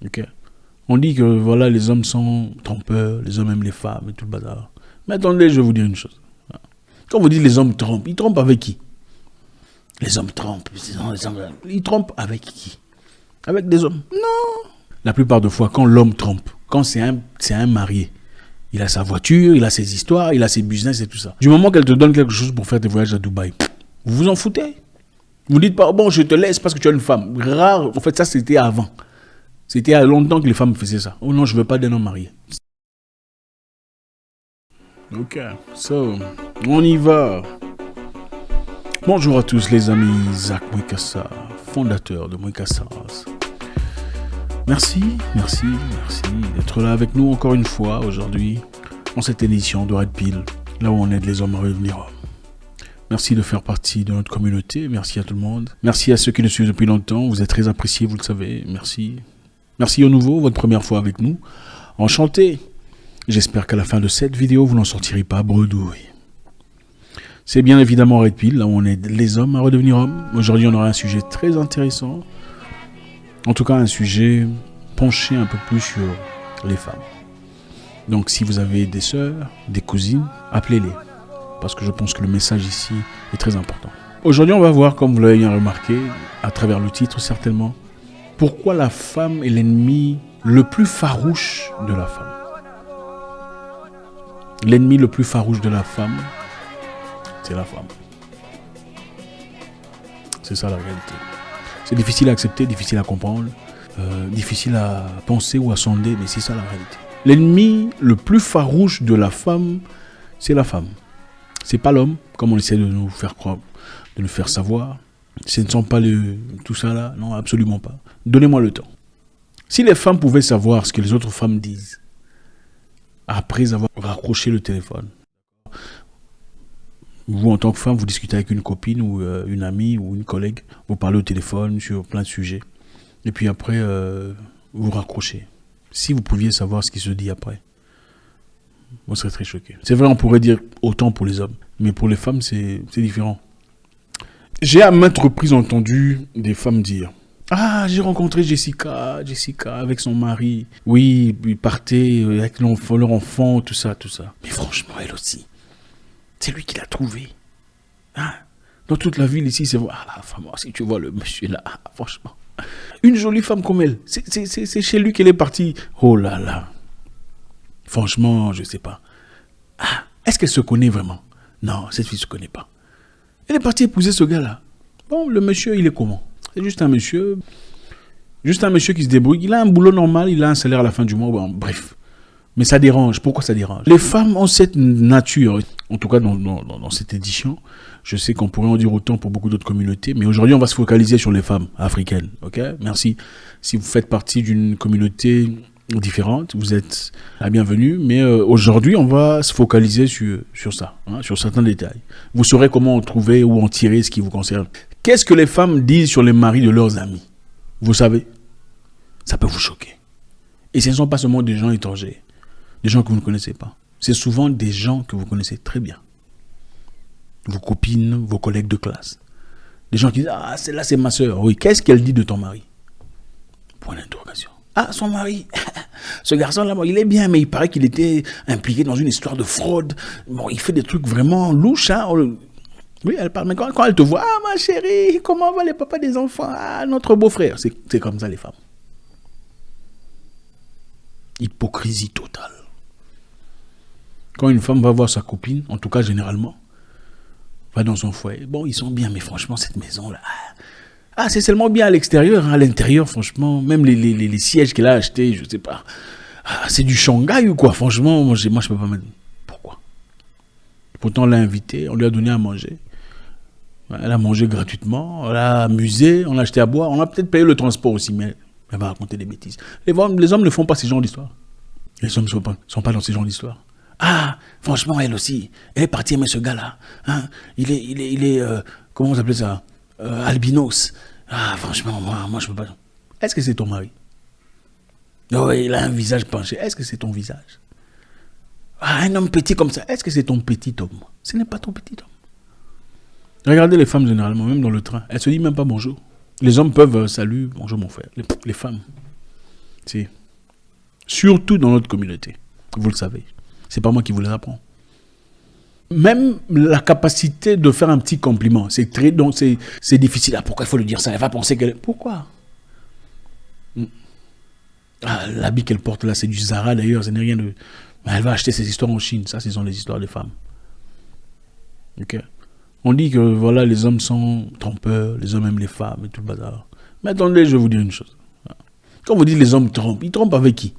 Ok. On dit que voilà, les hommes sont trompeurs, les hommes aiment les femmes et tout le bazar. Mais attendez, je vais vous dire une chose. Quand vous dites les hommes trompent, ils trompent avec qui? Les hommes trompent. Ils trompent avec qui? Avec des hommes? Non. La plupart des fois, quand l'homme trompe, quand c'est un marié, il a sa voiture, il a ses histoires, il a ses business et tout ça. Du moment qu'elle te donne quelque chose pour faire tes voyages à Dubaï, vous vous en foutez. Vous dites pas, bon, je te laisse parce que tu as une femme. Rare, en fait, ça c'était avant. C'était il y a longtemps que les femmes faisaient ça. Oh non, je veux pas d'un homme marié. Ok, so, on y va. Bonjour à tous les amis, Zach Mwikassa, fondateur de Mwikassas. Merci d'être là avec nous encore une fois aujourd'hui, dans cette édition de Red Pill, là où on aide les hommes à revenir. Merci de faire partie de notre communauté, merci à tout le monde. Merci à ceux qui nous suivent depuis longtemps, vous êtes très appréciés, vous le savez, merci. Merci aux nouveaux, votre première fois avec nous. Enchanté. J'espère qu'à la fin de cette vidéo, vous n'en sortirez pas bredouille. C'est bien évidemment Red Pill, là où on aide les hommes à redevenir hommes. Aujourd'hui, on aura un sujet très intéressant. En tout cas, un sujet penché un peu plus sur les femmes. Donc, si vous avez des sœurs, des cousines, appelez-les. Parce que je pense que le message ici est très important. Aujourd'hui, on va voir, comme vous l'avez bien remarqué, à travers le titre certainement, pourquoi la femme est l'ennemi le plus farouche de la femme. L'ennemi le plus farouche de la femme, c'est la femme. C'est ça la réalité. C'est difficile à accepter, difficile à comprendre, difficile à penser ou à sonder, mais c'est ça la réalité. L'ennemi le plus farouche de la femme, c'est la femme. C'est pas l'homme, comme on essaie de nous faire croire, de nous faire savoir. Ce ne sont pas tout ça là, non, absolument pas. Donnez-moi le temps. Si les femmes pouvaient savoir ce que les autres femmes disent, après avoir raccroché le téléphone, vous en tant que femme, vous discutez avec une copine ou une amie ou une collègue, vous parlez au téléphone sur plein de sujets, et puis après, vous raccrochez. Si vous pouviez savoir ce qui se dit après, vous serez très choqué. C'est vrai, on pourrait dire autant pour les hommes, mais pour les femmes, c'est différent. J'ai à maintes reprises entendu des femmes dire « Ah, j'ai rencontré Jessica avec son mari. Oui, ils partaient avec leur enfant, tout ça. Mais franchement, elle aussi, c'est lui qui l'a trouvé. Hein? Dans toute la ville ici, c'est vrai. Ah, femme, si tu vois le monsieur là, franchement. Une jolie femme comme elle, c'est chez lui qu'elle est partie. Oh là là. Franchement, je sais pas. Ah, est-ce qu'elle se connaît vraiment? Non, cette fille se connaît pas. Elle est partie épouser ce gars-là. Bon, le monsieur, il est comment? C'est juste un monsieur qui se débrouille. Il a un boulot normal, il a un salaire à la fin du mois. Bon, bref. Mais ça dérange. Pourquoi ça dérange? Les femmes ont cette nature. En tout cas, dans cette édition, je sais qu'on pourrait en dire autant pour beaucoup d'autres communautés. Mais aujourd'hui, on va se focaliser sur les femmes africaines. Ok? Merci. Si vous faites partie d'une communauté différente, vous êtes la bienvenue. Mais aujourd'hui, on va se focaliser sur ça, hein, sur certains détails. Vous saurez comment en trouver ou en tirer ce qui vous concerne. Qu'est-ce que les femmes disent sur les maris de leurs amis? Vous savez? Ça peut vous choquer. Et ce ne sont pas seulement des gens étrangers, des gens que vous ne connaissez pas. C'est souvent des gens que vous connaissez très bien. Vos copines, vos collègues de classe. Des gens qui disent « Ah, celle-là, c'est ma soeur. » Oui, qu'est-ce qu'elle dit de ton mari? Point d'interrogation. Ah, son mari, ce garçon-là, il est bien, mais il paraît qu'il était impliqué dans une histoire de fraude. Bon, il fait des trucs vraiment louches, hein. Oui, elle parle, mais quand elle te voit, ah, ma chérie, comment va les papas des enfants? Ah, notre beau-frère. C'est comme ça, les femmes. Hypocrisie totale. Quand une femme va voir sa copine, en tout cas, généralement, va dans son foyer. Bon, ils sont bien, mais franchement, cette maison-là... Ah, c'est seulement bien à l'extérieur, hein. À l'intérieur, franchement, même les sièges qu'elle a achetés, je sais pas. Ah, c'est du Shanghai ou quoi? Franchement, moi, je peux pas mettre... Pourquoi? Pourtant, on l'a invitée, on lui a donné à manger. Elle a mangé gratuitement, on l'a amusé, on l'a acheté à boire, on a peut-être payé le transport aussi, mais elle va raconter des bêtises. Les hommes ne font pas ces genres d'histoires. Les hommes ne sont pas dans ces genres d'histoires. Ah, franchement, elle aussi, elle est partie aimer ce gars-là. Hein? Il est comment vous appelez ça? Albinos. Ah, franchement, moi, je peux pas. Est-ce que c'est ton mari? Oh, il a un visage penché. Est-ce que c'est ton visage? Ah, un homme petit comme ça. Est-ce que c'est ton petit homme? Ce n'est pas ton petit homme. Regardez les femmes généralement, même dans le train. Elles se disent même pas bonjour. Les hommes peuvent salut, bonjour mon frère. Les femmes. Si. Surtout dans notre communauté. Vous le savez. C'est pas moi qui vous les apprends. Même la capacité de faire un petit compliment, c'est difficile. Ah, pourquoi il faut lui dire ça? Elle va penser qu'elle... Pourquoi? L'habit qu'elle porte là, c'est du Zara d'ailleurs, ce n'est rien de... Mais elle va acheter ses histoires en Chine. Ça, ce sont les histoires des femmes. Ok. On dit que voilà, les hommes sont trompeurs, les hommes aiment les femmes et tout le bazar. Mais attendez, je vais vous dire une chose. Quand vous dites les hommes trompent, ils trompent avec qui?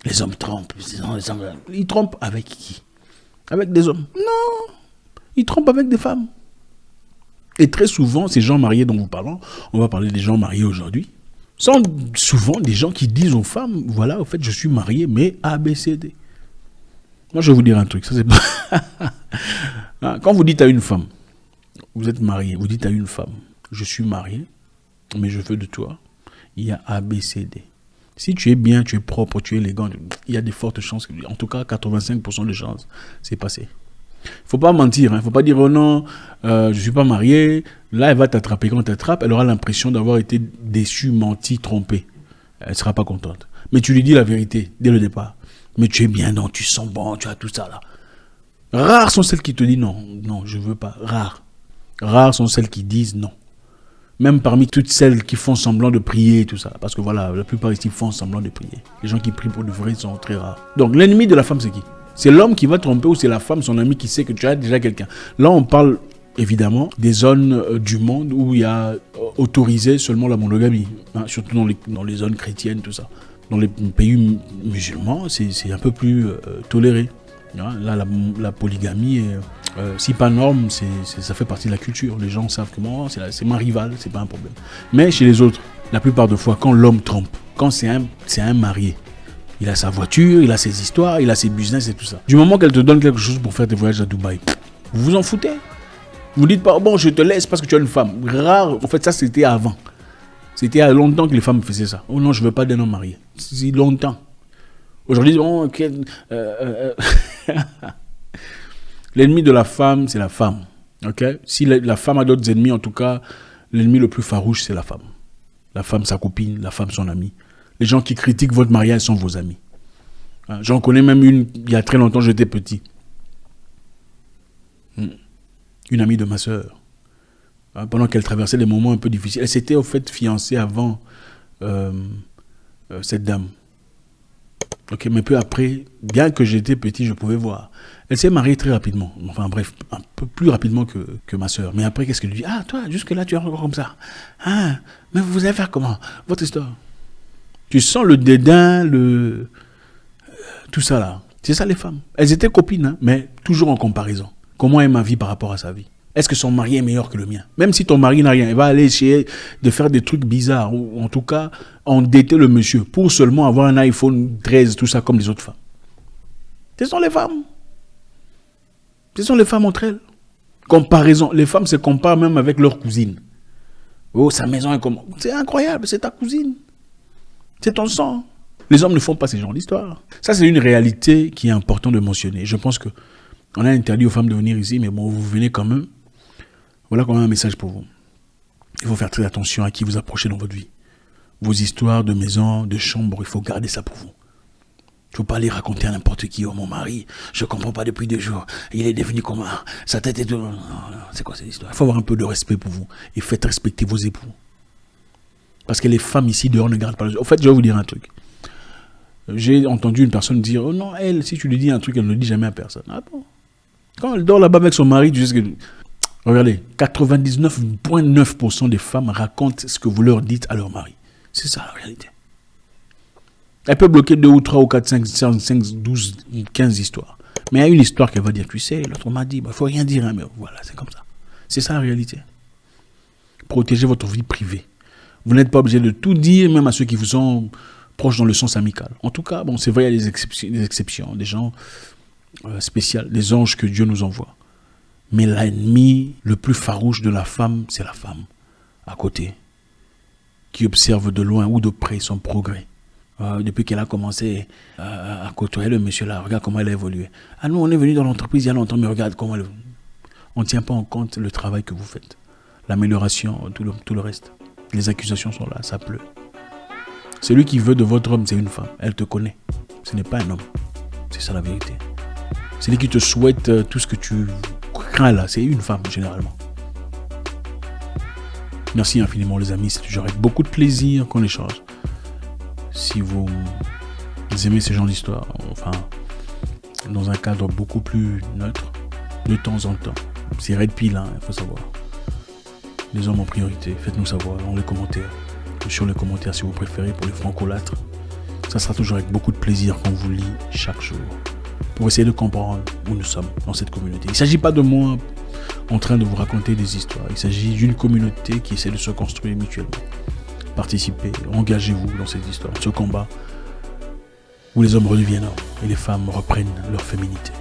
Les hommes trompent. Ils trompent avec qui? Avec des hommes? Non. Ils trompent avec des femmes. Et très souvent, ces gens mariés dont vous parlons, on va parler des gens mariés aujourd'hui, sont souvent des gens qui disent aux femmes, voilà, au fait, je suis marié, mais A, B, C, D. Moi, je vais vous dire un truc. Ça, c'est pas... Quand vous dites à une femme, vous êtes marié, vous dites à une femme, je suis marié, mais je veux de toi, il y a A, B, C, D. Si tu es bien, tu es propre, tu es élégant, il y a de fortes chances, en tout cas 85% de chances, c'est passé. Il ne faut pas mentir, il ne faut pas dire oh non, je ne suis pas marié. Là, elle va t'attraper. Quand elle t'attrape, elle aura l'impression d'avoir été déçue, menti, trompée. Elle ne sera pas contente. Mais tu lui dis la vérité dès le départ. Mais tu es bien, non, tu sens bon, tu as tout ça là. Rares sont celles qui te disent non, non, je ne veux pas. Rares. Rares sont celles qui disent non. Même parmi toutes celles qui font semblant de prier et tout ça. Parce que voilà, la plupart ici font semblant de prier. Les gens qui prient pour de vrai sont très rares. Donc l'ennemi de la femme, c'est qui? C'est l'homme qui va tromper ou c'est la femme, son ami qui sait que tu as déjà quelqu'un. Là, on parle évidemment des zones du monde où il y a autorisé seulement la monogamie. Hein, surtout dans les zones chrétiennes, tout ça. Dans les pays musulmans, c'est un peu plus toléré. Hein, là, la polygamie, si pas norme, ça fait partie de la culture. Les gens savent que moi, c'est ma rivale, c'est pas un problème. Mais chez les autres, la plupart des fois, quand l'homme trompe, quand c'est un marié, il a sa voiture, il a ses histoires, il a ses business et tout ça. Du moment qu'elle te donne quelque chose pour faire tes voyages à Dubaï, vous vous en foutez. Vous dites pas, bon, je te laisse parce que tu as une femme. Rare, en fait, ça c'était avant. C'était il y a longtemps que les femmes faisaient ça. Oh non, je veux pas d'un homme marié. C'est longtemps. Aujourd'hui, bon, ok. L'ennemi de la femme, c'est la femme. Ok. Si la femme a d'autres ennemis, en tout cas, l'ennemi le plus farouche, c'est la femme. La femme, sa copine, la femme, son amie. Les gens qui critiquent votre mariage sont vos amis. J'en connais même une, il y a très longtemps, j'étais petit. Une amie de ma sœur. Pendant qu'elle traversait des moments un peu difficiles. Elle s'était au fait fiancée avant cette dame. Okay, mais peu après, bien que j'étais petit, je pouvais voir. Elle s'est mariée très rapidement. Enfin bref, un peu plus rapidement que ma sœur. Mais après, qu'est-ce qu'elle lui dit? Ah, toi, jusque-là, tu es encore comme ça. Ah, mais vous allez faire comment? Votre histoire. Tu sens le dédain, tout ça là. C'est ça les femmes. Elles étaient copines, hein, mais toujours en comparaison. Comment est ma vie par rapport à sa vie? Est-ce que son mari est meilleur que le mien? Même si ton mari n'a rien, il va aller essayer de faire des trucs bizarres, ou en tout cas, endetter le monsieur, pour seulement avoir un iPhone 13, tout ça, comme les autres femmes. Ce sont les femmes. Ce sont les femmes entre elles. Comparaison. Les femmes se comparent même avec leur cousine. Oh, sa maison est comme... C'est incroyable, c'est ta cousine. C'est ton sang. Les hommes ne font pas ce genre d'histoire. Ça, c'est une réalité qui est importante de mentionner. Je pense qu'on a interdit aux femmes de venir ici, mais bon, vous venez quand même. Voilà quand même un message pour vous. Il faut faire très attention à qui vous approchez dans votre vie. Vos histoires de maison, de chambre, il faut garder ça pour vous. Il ne faut pas aller raconter à n'importe qui. Oh, mon mari, je ne comprends pas depuis 2 jours. Il est devenu comment? Sa tête est... Non, c'est quoi cette histoire? Il faut avoir un peu de respect pour vous. Et faites respecter vos époux. Parce que les femmes ici dehors ne gardent pas le... En fait, je vais vous dire un truc. J'ai entendu une personne dire, oh non, elle, si tu lui dis un truc, elle ne le dit jamais à personne. Ah bon? Quand elle dort là-bas avec son mari, tu sais ce que... Regardez, 99,9% des femmes racontent ce que vous leur dites à leur mari. C'est ça la réalité. Elle peut bloquer 2 ou 3 ou 4, 5, 12, 15 histoires. Mais il y a une histoire qu'elle va dire, tu sais, l'autre m'a dit, il ne faut rien dire, hein, mais voilà, c'est comme ça. C'est ça la réalité. Protégez votre vie privée. Vous n'êtes pas obligé de tout dire, même à ceux qui vous sont proches dans le sens amical. En tout cas, bon, c'est vrai, il y a des exceptions, des gens spéciaux, des anges que Dieu nous envoie. Mais l'ennemi le plus farouche de la femme, c'est la femme, à côté, qui observe de loin ou de près son progrès. Depuis qu'elle a commencé à côtoyer le monsieur là, regarde comment elle a évolué. Ah, nous, on est venu dans l'entreprise il y a longtemps, mais regarde comment elle... On ne tient pas en compte le travail que vous faites. L'amélioration, tout le reste. Les accusations sont là, ça pleut. Celui qui veut de votre homme, c'est une femme. Elle te connaît. Ce n'est pas un homme. C'est ça la vérité. Celui qui te souhaite tout ce que tu crains là, c'est une femme généralement. Merci infiniment les amis, c'est toujours avec beaucoup de plaisir qu'on échange. Si vous aimez ce genre d'histoire, enfin, dans un cadre beaucoup plus neutre, de temps en temps. C'est Red Pill, hein, il faut savoir. Les hommes en priorité, faites-nous savoir dans les commentaires. Sur les commentaires si vous préférez, pour les francolâtres. Ça sera toujours avec beaucoup de plaisir qu'on vous lit chaque jour. Pour essayer de comprendre où nous sommes dans cette communauté. Il ne s'agit pas de moi en train de vous raconter des histoires. Il s'agit d'une communauté qui essaie de se construire mutuellement. Participez, engagez-vous dans cette histoire, ce combat où les hommes redeviennent hommes et les femmes reprennent leur féminité.